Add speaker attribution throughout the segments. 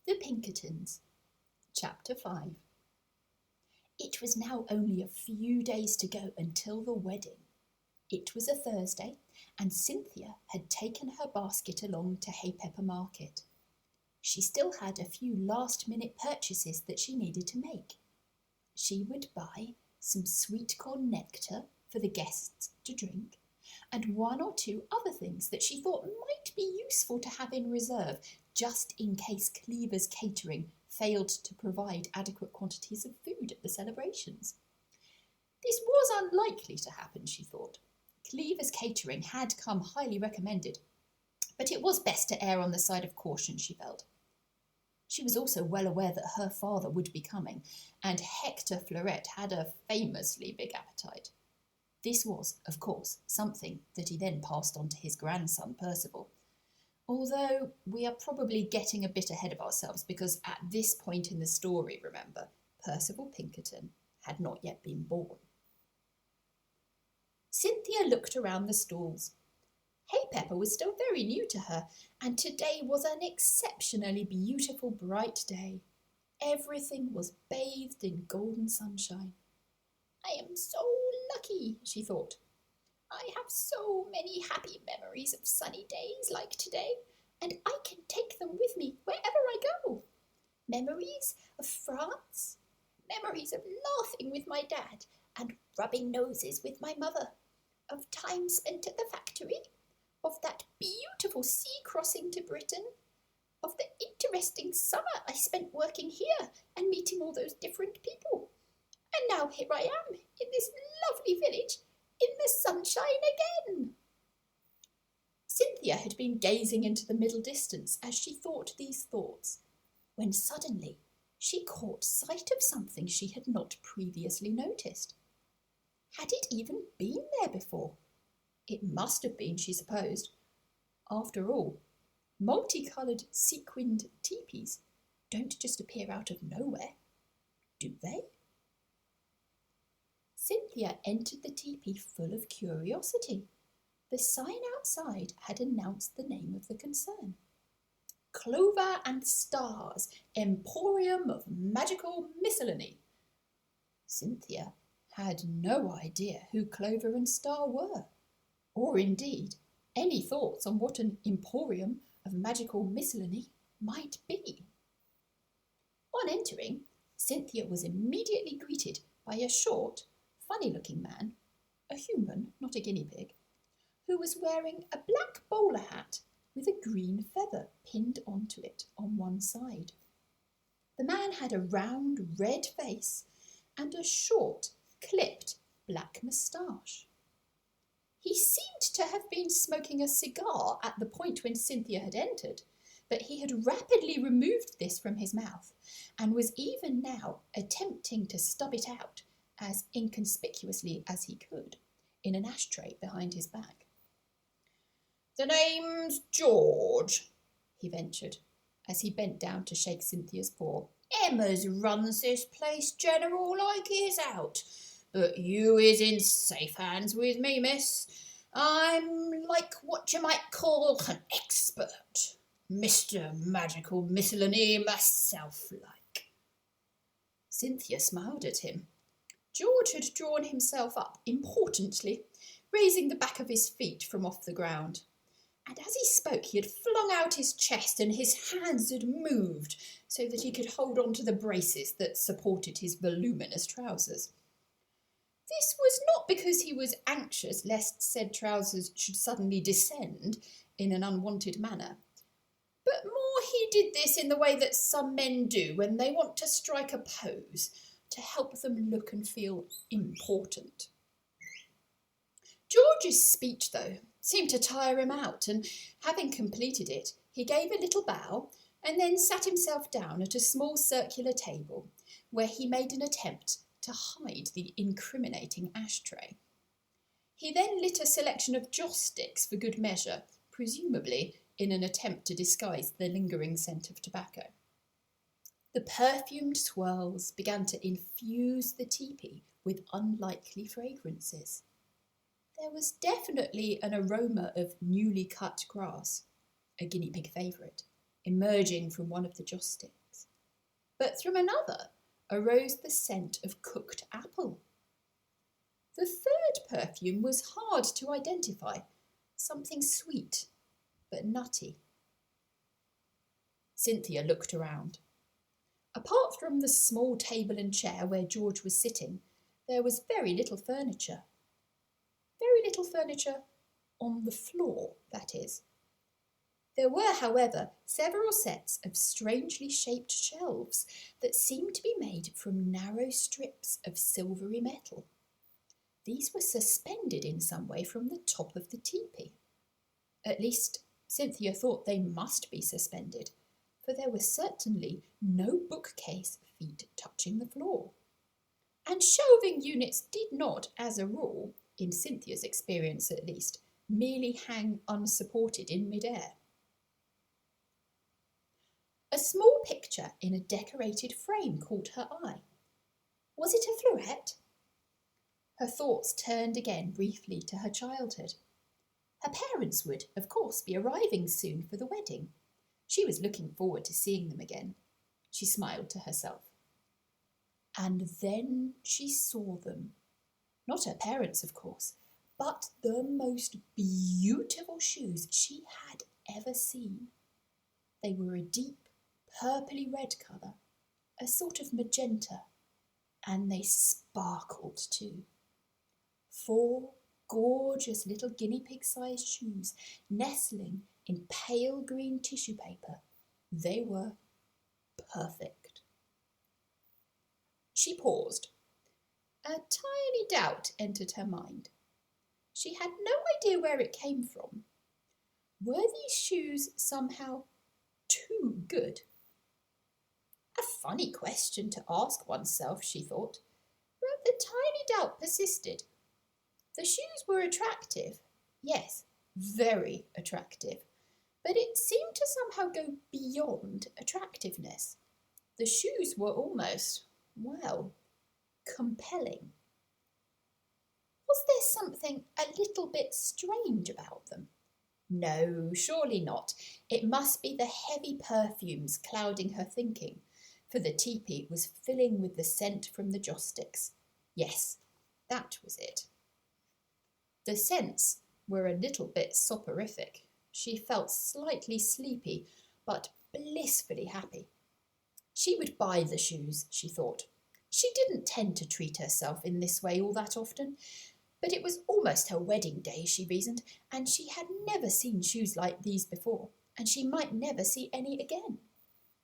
Speaker 1: The Pinkertons. Chapter 5. It was now only a few days to go until the wedding. It was a Thursday, and Cynthia had taken her basket along to Haypepper Market. She still had a few last-minute purchases that she needed to make. She would buy some sweet corn nectar for the guests to drink, and one or two other things that she thought might be useful to have in reserve, just in case Cleaver's catering failed to provide adequate quantities of food at the celebrations. This was unlikely to happen, she thought. Cleaver's catering had come highly recommended, but it was best to err on the side of caution, she felt. She was also well aware that her father would be coming, and Hector Fleuret had a famously big appetite. This was, of course, something that he then passed on to his grandson Percival, although we are probably getting a bit ahead of ourselves because at this point in the story, remember, Percival Pinkerton had not yet been born. Cynthia looked around the stalls. Haypepper was still very new to her, and today was an exceptionally beautiful, bright day. Everything was bathed in golden sunshine. I am so lucky, she thought. I have so many happy memories of sunny days like today, and I can take them with me wherever I go. Memories of France, memories of laughing with my dad and rubbing noses with my mother, of time spent at the factory, of that beautiful sea crossing to Britain, of the interesting summer I spent working here and meeting all those different people. And now here I am in this lovely village in the sunshine again. Cynthia had been gazing into the middle distance as she thought these thoughts, when suddenly she caught sight of something she had not previously noticed. Had it even been there before? It must have been, she supposed. After all, multicoloured sequined teepees don't just appear out of nowhere, do they? Cynthia entered the teepee full of curiosity. The sign outside had announced the name of the concern. Clover and Stars, Emporium of Magical Miscellany. Cynthia had no idea who Clover and Star were, or indeed any thoughts on what an Emporium of Magical Miscellany might be. On entering, Cynthia was immediately greeted by a short, funny-looking man, a human, not a guinea pig, who was wearing a black bowler hat with a green feather pinned onto it on one side. The man had a round red face and a short, clipped black moustache. He seemed to have been smoking a cigar at the point when Cynthia had entered, but he had rapidly removed this from his mouth and was even now attempting to stub it out as inconspicuously as he could in an ashtray behind his back. "The name's George," he ventured, as he bent down to shake Cynthia's paw. "Emma's runs this place general like it's out, but you is in safe hands with me, miss. I'm like what you might call an expert, Mr. Magical Miscellany myself like." Cynthia smiled at him. George had drawn himself up importantly, raising the back of his feet from off the ground. And as he spoke, he had flung out his chest and his hands had moved so that he could hold on to the braces that supported his voluminous trousers. This was not because he was anxious lest said trousers should suddenly descend in an unwanted manner, but more he did this in the way that some men do when they want to strike a pose to help them look and feel important. George's speech, though, seemed to tire him out, and having completed it, he gave a little bow and then sat himself down at a small circular table where he made an attempt to hide the incriminating ashtray. He then lit a selection of joss sticks for good measure, presumably in an attempt to disguise the lingering scent of tobacco. The perfumed swirls began to infuse the teepee with unlikely fragrances. There was definitely an aroma of newly cut grass, a guinea pig favourite, emerging from one of the joss sticks. but from another arose the scent of cooked apple. The third perfume was hard to identify, something sweet but nutty. Cynthia looked around. Apart from the small table and chair where George was sitting, there was very little furniture. Very little furniture on the floor, that is. There were, however, several sets of strangely shaped shelves that seemed to be made from narrow strips of silvery metal. These were suspended in some way from the top of the teepee. At least, Cynthia thought they must be suspended, for there was certainly no bookcase feet touching the floor. And shelving units did not, as a rule, in Cynthia's experience at least, merely hang unsupported in mid-air. A small picture in a decorated frame caught her eye. Was it a fluette? Her thoughts turned again briefly to her childhood. Her parents would, of course, be arriving soon for the wedding. She was looking forward to seeing them again. She smiled to herself. And then she saw them. Not her parents, of course, but the most beautiful shoes she had ever seen. They were a deep purpley red colour, a sort of magenta, and they sparkled too. 4 gorgeous little guinea pig-sized shoes nestling in pale green tissue paper. They were perfect. She paused. A tiny doubt entered her mind. She had no idea where it came from. Were these shoes somehow too good? A funny question to ask oneself, she thought, but the tiny doubt persisted. The shoes were attractive, yes, very attractive, but it seemed to somehow go beyond attractiveness. The shoes were almost, well, compelling. Was there something a little bit strange about them? No, surely not. It must be the heavy perfumes clouding her thinking, for the teepee was filling with the scent from the joss sticks. Yes, that was it. The scents were a little bit soporific. She felt slightly sleepy, but blissfully happy. She would buy the shoes, she thought. She didn't tend to treat herself in this way all that often, but it was almost her wedding day, she reasoned, and she had never seen shoes like these before, and she might never see any again.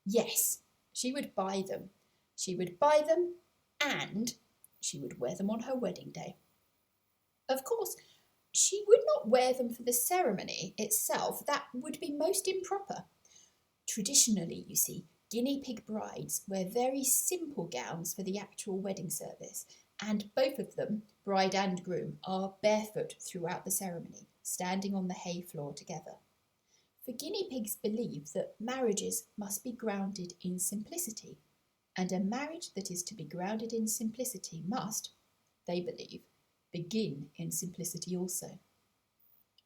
Speaker 1: Yes, she would buy them. She would buy them, and she would wear them on her wedding day. Of course, she would not wear them for the ceremony itself. That would be most improper. Traditionally, you see, guinea pig brides wear very simple gowns for the actual wedding service, and both of them, bride and groom, are barefoot throughout the ceremony, standing on the hay floor together. For guinea pigs believe that marriages must be grounded in simplicity, and a marriage that is to be grounded in simplicity must, they believe, begin in simplicity also.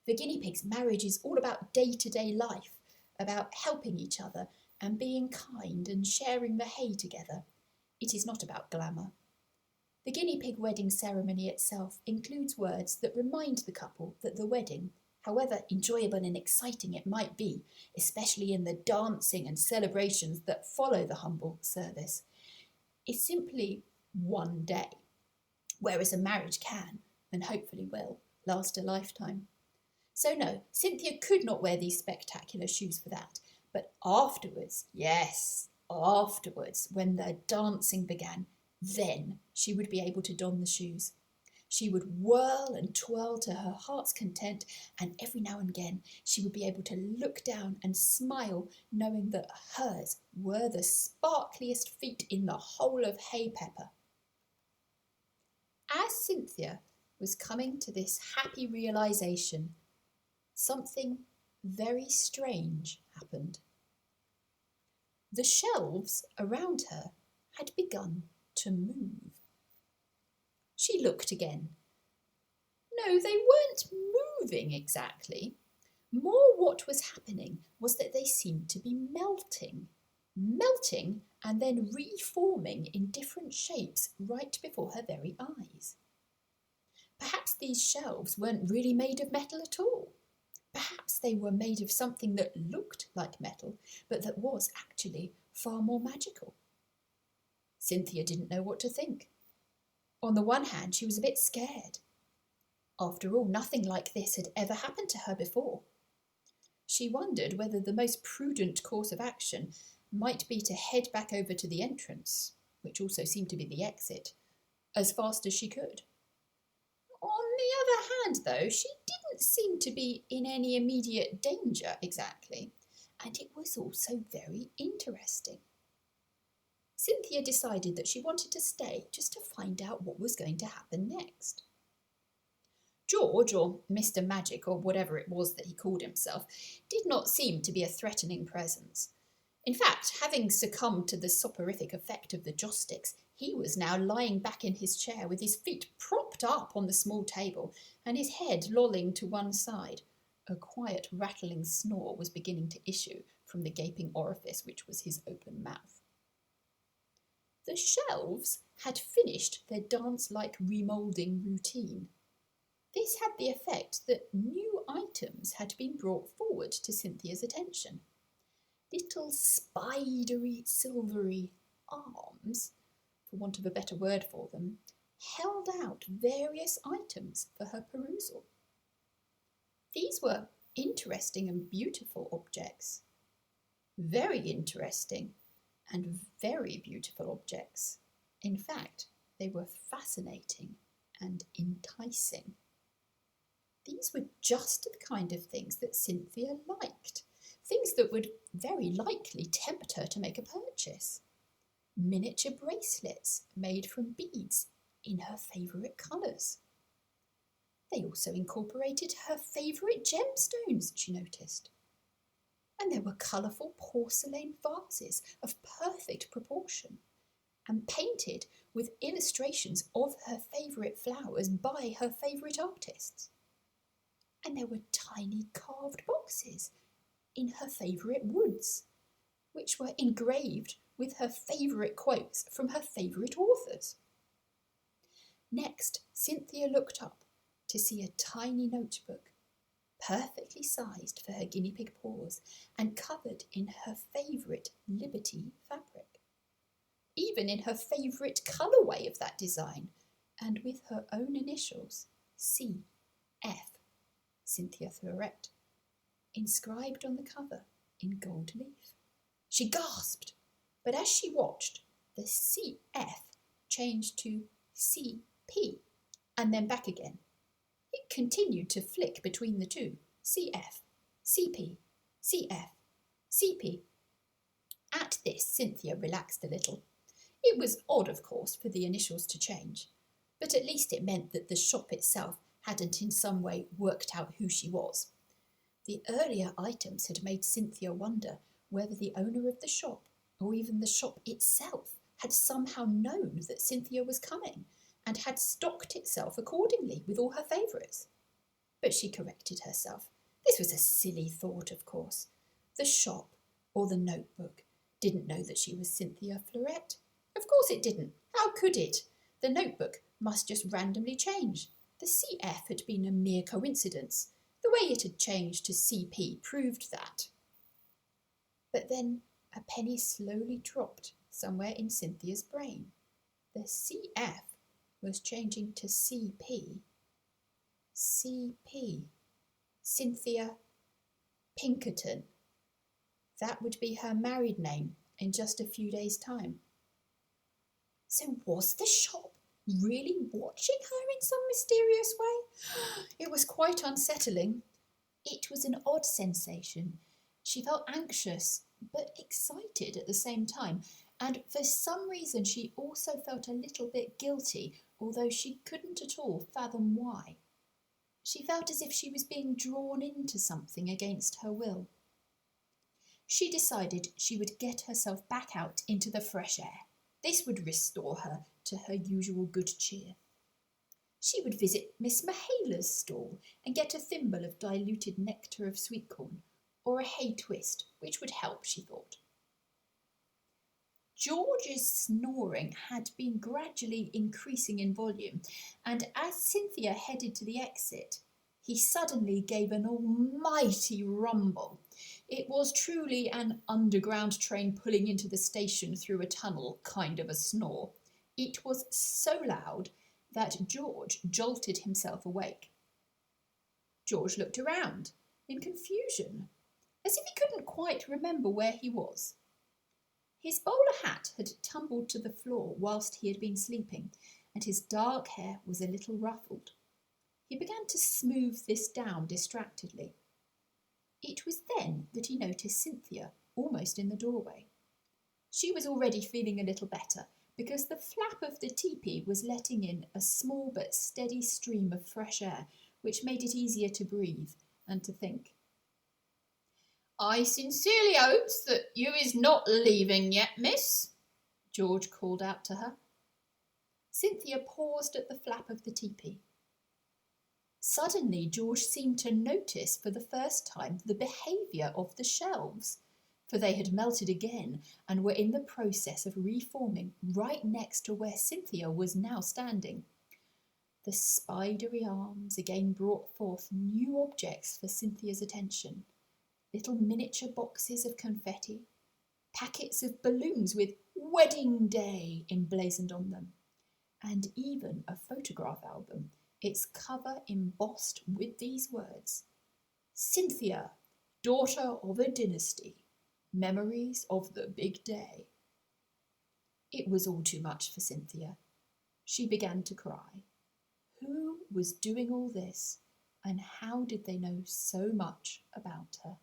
Speaker 1: For guinea pigs, marriage is all about day-to-day life, about helping each other and being kind and sharing the hay together. It is not about glamour. The guinea pig wedding ceremony itself includes words that remind the couple that the wedding, however enjoyable and exciting it might be, especially in the dancing and celebrations that follow the humble service, is simply one day, whereas a marriage can, and hopefully will, last a lifetime. So no, Cynthia could not wear these spectacular shoes for that, but afterwards, yes, afterwards, when the dancing began, then she would be able to don the shoes. She would whirl and twirl to her heart's content, and every now and again she would be able to look down and smile, knowing that hers were the sparkliest feet in the whole of Haypepper. As Cynthia was coming to this happy realisation, something very strange happened. The shelves around her had begun to move. She looked again. No, they weren't moving exactly. More what was happening was that they seemed to be melting. melting and then reforming in different shapes right before her very eyes. Perhaps these shelves weren't really made of metal at all. Perhaps they were made of something that looked like metal, but that was actually far more magical. Cynthia didn't know what to think. On the one hand, she was a bit scared. After all, nothing like this had ever happened to her before. She wondered whether the most prudent course of action might be to head back over to the entrance, which also seemed to be the exit, as fast as she could. On the other hand, though, she didn't seem to be in any immediate danger exactly, and it was also very interesting. Cynthia decided that she wanted to stay just to find out what was going to happen next. George, or Mr. Magic, or whatever it was that he called himself, did not seem to be a threatening presence. In fact, having succumbed to the soporific effect of the joss sticks, he was now lying back in his chair with his feet propped up on the small table and his head lolling to one side. A quiet rattling snore was beginning to issue from the gaping orifice which was his open mouth. The shelves had finished their dance-like remoulding routine. This had the effect that new items had been brought forward to Cynthia's attention. Little spidery, silvery arms, for want of a better word for them, held out various items for her perusal. These were interesting and beautiful objects. Very interesting and very beautiful objects. In fact, they were fascinating and enticing. These were just the kind of things that Cynthia liked, things that would very likely tempt her to make a purchase. Miniature bracelets made from beads in her favourite colours. They also incorporated her favourite gemstones, she noticed. And there were colourful porcelain vases of perfect proportion and painted with illustrations of her favourite flowers by her favourite artists. And there were tiny carved boxes in her favourite woods, which were engraved with her favourite quotes from her favourite authors. Next, Cynthia looked up to see a tiny notebook, perfectly sized for her guinea pig paws and covered in her favourite Liberty fabric, even in her favourite colourway of that design, and with her own initials, C.F. Cynthia Florette, inscribed on the cover in gold leaf. She gasped, but as she watched, the C.F. changed to C.P. and then back again. It continued to flick between the two, C.F., C.P., C.F., C.P. At this, Cynthia relaxed a little. It was odd, of course, for the initials to change, but at least it meant that the shop itself hadn't in some way worked out who she was. The earlier items had made Cynthia wonder whether the owner of the shop, or even the shop itself, had somehow known that Cynthia was coming and had stocked itself accordingly with all her favourites. But she corrected herself. This was a silly thought, of course. The shop, or the notebook, didn't know that she was Cynthia Florette. Of course it didn't. How could it? The notebook must just randomly change. The CF had been a mere coincidence. The way it had changed to CP proved that. But then a penny slowly dropped somewhere in Cynthia's brain. The CF was changing to CP. CP. Cynthia Pinkerton. That would be her married name in just a few days' time. So was the shop really watching her in some mysterious way? It was quite unsettling. It was an odd sensation. She felt anxious but excited at the same time, and for some reason she also felt a little bit guilty, although she couldn't at all fathom why. She felt as if she was being drawn into something against her will. She decided she would get herself back out into the fresh air. This would restore her to her usual good cheer. She would visit Miss Mahala's stall and get a thimble of diluted nectar of sweet corn, or a hay twist, which would help, she thought. George's snoring had been gradually increasing in volume, and as Cynthia headed to the exit, he suddenly gave an almighty rumble. It was truly an underground train pulling into the station through a tunnel kind of a snore. It was so loud that George jolted himself awake. George looked around in confusion, as if he couldn't quite remember where he was. His bowler hat had tumbled to the floor whilst he had been sleeping, and his dark hair was a little ruffled. He began to smooth this down distractedly. It was then that he noticed Cynthia, almost in the doorway. She was already feeling a little better, because the flap of the teepee was letting in a small but steady stream of fresh air, which made it easier to breathe and to think. "I sincerely hopes that you is not leaving yet, miss," George called out to her. Cynthia paused at the flap of the teepee. Suddenly, George seemed to notice for the first time the behaviour of the shelves, for they had melted again and were in the process of reforming right next to where Cynthia was now standing. The spidery arms again brought forth new objects for Cynthia's attention. Little miniature boxes of confetti, packets of balloons with "Wedding Day" emblazoned on them, and even a photograph album, its cover embossed with these words: "Cynthia, daughter of a dynasty, memories of the big day." It was all too much for Cynthia. She began to cry. Who was doing all this, and how did they know so much about her?